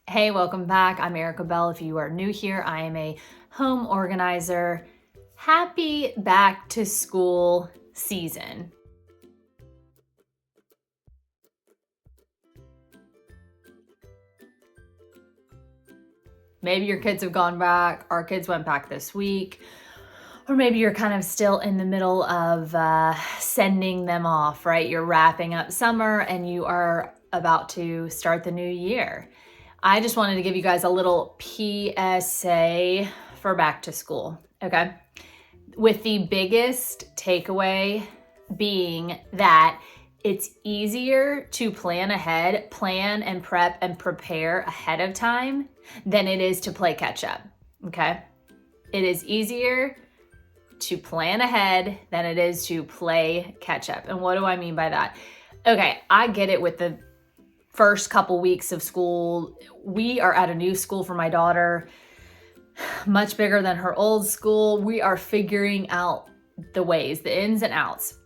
Hey, welcome back. I'm Erika Bell. If you are new here, I am a home organizer. Happy back to school season. Maybe your kids have gone back. Our kids went back this week. Or maybe you're kind of still in the middle of sending them off, right? You're wrapping up summer and you are about to start the new year. I just wanted to give you guys a little PSA for back to school, okay? With the biggest takeaway being that it's easier to plan ahead, plan and prep and prepare ahead of time than it is to play catch up, okay? It is easier to plan ahead than it is to play catch up. And what do I mean by that? Okay, I get it with the first couple weeks of school. We are at a new school for my daughter, much bigger than her old school. We are figuring out the ways, the ins and outs.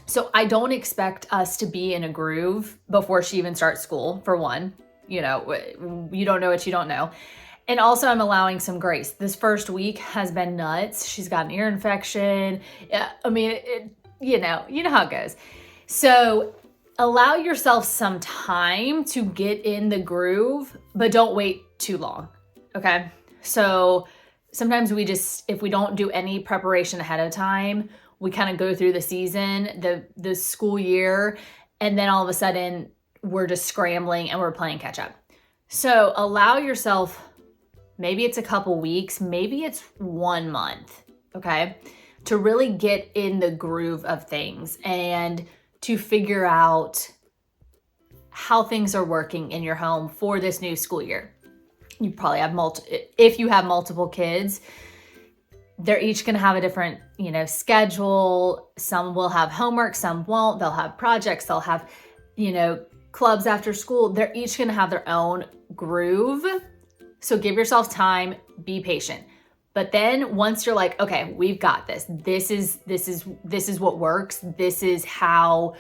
So I don't expect us to be in a groove before she even starts school, for one. You know, you don't know what you don't know. And also I'm allowing some grace. This first week has been nuts. She's got an ear infection. I mean, you know how it goes. So allow yourself some time to get in the groove, but don't wait too long, okay? So sometimes if we don't do any preparation ahead of time, we kind of go through the season, the school year, and then all of a sudden we're just scrambling and we're playing catch up. So allow yourself, maybe it's a couple weeks, maybe it's 1 month, okay, to really get in the groove of things and to figure out how things are working in your home for this new school year. You probably have if you have multiple kids, they're each going to have a different, schedule. Some will have homework, some won't. They'll have projects, they'll have, clubs after school. They're each going to have their own groove. So give yourself time, be patient. But then once you're like, okay, we've got this. This is what works. This is how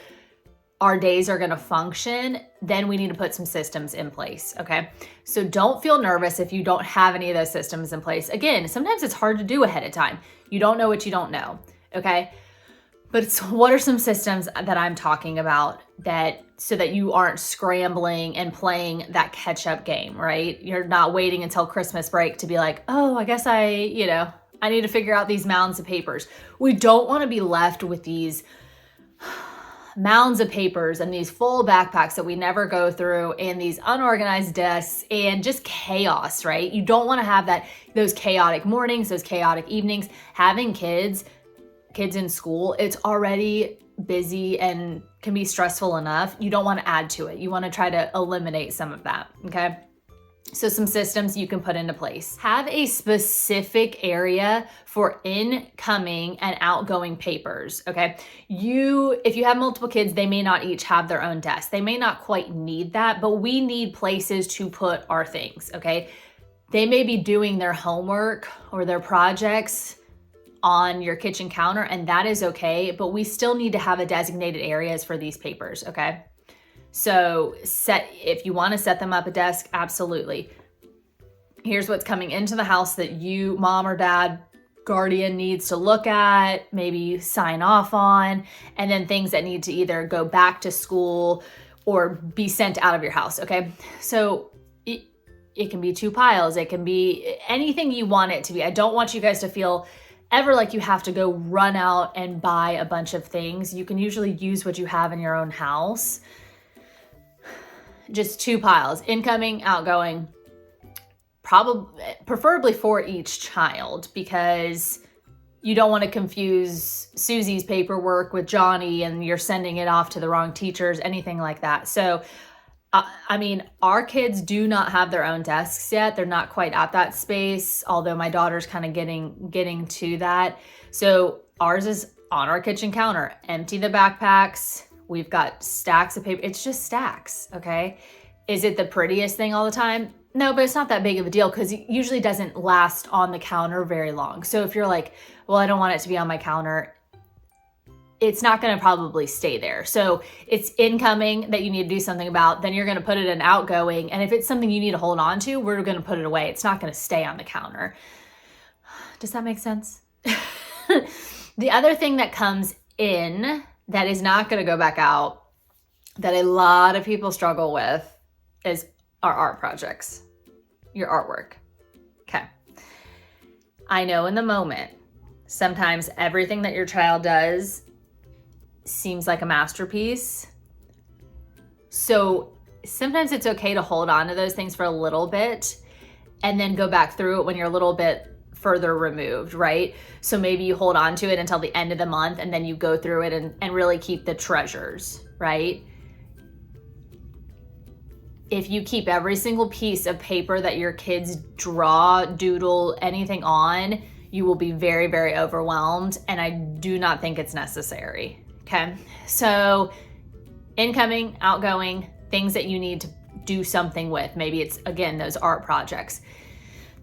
our days are going to function. Then we need to put some systems in place. Okay. So don't feel nervous if you don't have any of those systems in place. Again, sometimes it's hard to do ahead of time. You don't know what you don't know. Okay. But what are some systems that I'm talking about so that you aren't scrambling and playing that catch up game, right? You're not waiting until Christmas break to be like, oh, I guess I need to figure out these mounds of papers. We don't want to be left with these mounds of papers and these full backpacks that we never go through and these unorganized desks and just chaos, right? You don't want to have those chaotic mornings, those chaotic evenings. Having kids in school, it's already busy and can be stressful enough. You don't want to add to it. You want to try to eliminate some of that, okay? So some systems you can put into place. Have a specific area for incoming and outgoing papers, okay? If you have multiple kids, they may not each have their own desk. They may not quite need that, but we need places to put our things, okay? They may be doing their homework or their projects on your kitchen counter, and that is okay, but we still need to have a designated areas for these papers, okay? So if you want to set them up a desk, absolutely. Here's what's coming into the house that you, mom or dad, guardian needs to look at, maybe sign off on, and then things that need to either go back to school or be sent out of your house, okay? So it can be 2 piles. It can be anything you want it to be. I don't want you guys to feel ever like you have to go run out and buy a bunch of things. You can usually use what you have in your own house. Just 2 piles, incoming, outgoing, preferably for each child, because you don't want to confuse Susie's paperwork with Johnny and you're sending it off to the wrong teachers, anything like that. So, our kids do not have their own desks yet. They're not quite at that space, although my daughter's kind of getting to that. So ours is on our kitchen counter. Empty the backpacks. We've got stacks of paper. It's just stacks, okay? Is it the prettiest thing all the time? No, but it's not that big of a deal because it usually doesn't last on the counter very long. So if you're like, well, I don't want it to be on my counter, it's not going to probably stay there. So it's incoming that you need to do something about, then you're going to put it in outgoing. And if it's something you need to hold on to, we're going to put it away. It's not going to stay on the counter. Does that make sense? The other thing that comes in that is not going to go back out, that a lot of people struggle with, is our art projects, your artwork. Okay. I know in the moment, sometimes everything that your child does seems like a masterpiece. So sometimes it's okay to hold on to those things for a little bit and then go back through it when you're a little bit further removed, right? So maybe you hold on to it until the end of the month and then you go through it and really keep the treasures, right? If you keep every single piece of paper that your kids draw, doodle, anything on, you will be very, very overwhelmed. And I do not think it's necessary. Okay. So incoming, outgoing, things that you need to do something with. Maybe it's, again, those art projects.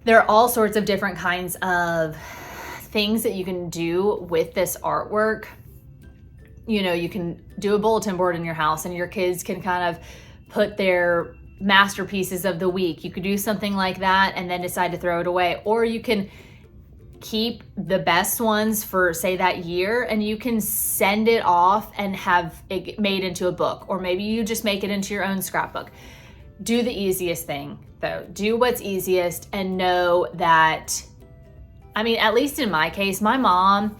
There are all sorts of different kinds of things that you can do with this artwork. You know, you can do a bulletin board in your house and your kids can kind of put their masterpieces of the week. You could do something like that and then decide to throw it away. Or you can keep the best ones for, say, that year, and you can send it off and have it made into a book. Or maybe you just make it into your own scrapbook. Do the easiest thing, though. Do what's easiest and know that, I mean, at least in my case, my mom,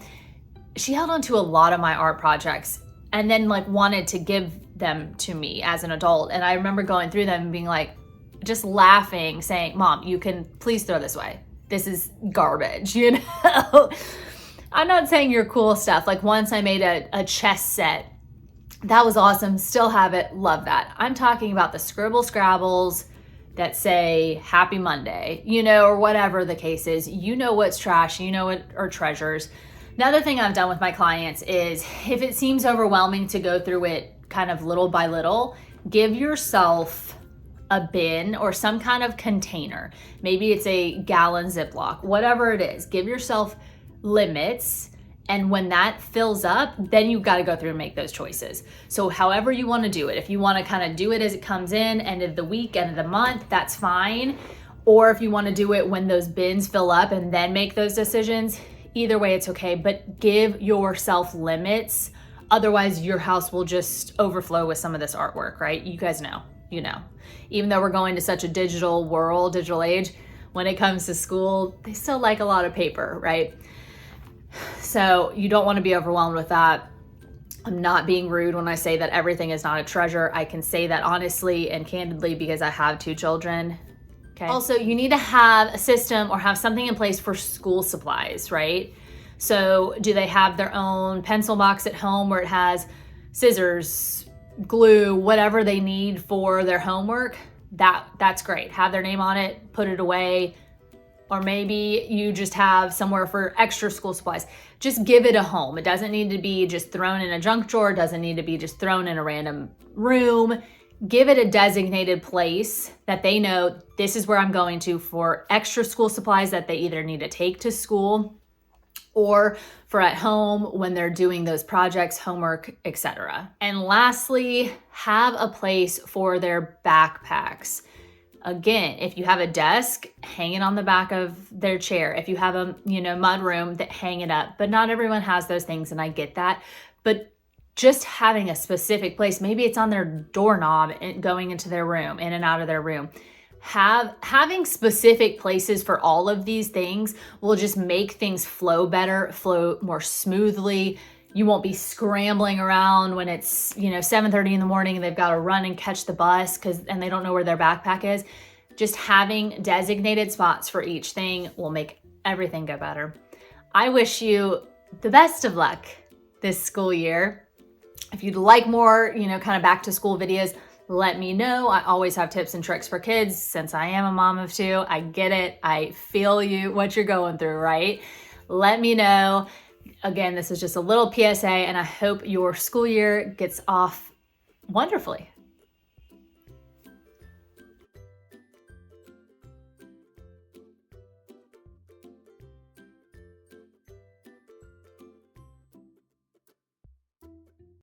she held on to a lot of my art projects and then like wanted to give them to me as an adult. And I remember going through them and being like, just laughing, saying, Mom, you can please throw this away. This is garbage, you know? I'm not saying your cool stuff. Like once I made a chess set. That was awesome. Still have it. Love that. I'm talking about the scribble scrabbles that say Happy Monday, you know, or whatever the case is. You know what's trash. You know what are treasures. The other thing I've done with my clients is if it seems overwhelming to go through it kind of little by little, give yourself a bin or some kind of container. Maybe it's a gallon Ziploc, whatever it is. Give yourself limits. And when that fills up, then you've got to go through and make those choices. So however you want to do it, if you want to kind of do it as it comes in, end of the week, end of the month, that's fine. Or if you want to do it when those bins fill up and then make those decisions, either way, it's okay. But give yourself limits. Otherwise, your house will just overflow with some of this artwork, right? You guys know, you know. Even though we're going to such a digital world, digital age, when it comes to school, they still like a lot of paper, right? So you don't want to be overwhelmed with that. I'm not being rude when I say that everything is not a treasure. I can say that honestly and candidly because I have 2 children. Okay. Also, you need to have a system or have something in place for school supplies, right? So do they have their own pencil box at home where it has scissors, glue, whatever they need for their homework? That's great. Have their name on it, put it away. Or maybe you just have somewhere for extra school supplies. Just give it a home. It doesn't need to be just thrown in a junk drawer. It doesn't need to be just thrown in a random room. Give it a designated place that they know this is where I'm going to for extra school supplies that they either need to take to school or for at home when they're doing those projects, homework, etc. And lastly, have a place for their backpacks. Again, if you have a desk, hang it on the back of their chair. If you have a, mud room, that hang it up. But not everyone has those things, and I get that. But just having a specific place, maybe it's on their doorknob and going into their room, in and out of their room. Having specific places for all of these things will just make things flow better, flow more smoothly. You won't be scrambling around when it's, 7:30 in the morning and they've got to run and catch the bus and they don't know where their backpack is. Just having designated spots for each thing will make everything go better. I wish you the best of luck this school year. If you'd like more, kind of back to school videos, let me know. I always have tips and tricks for kids since I am a mom of 2. I get it. I feel what you're going through, right? Let me know. Again, this is just a little PSA, and I hope your school year gets off wonderfully.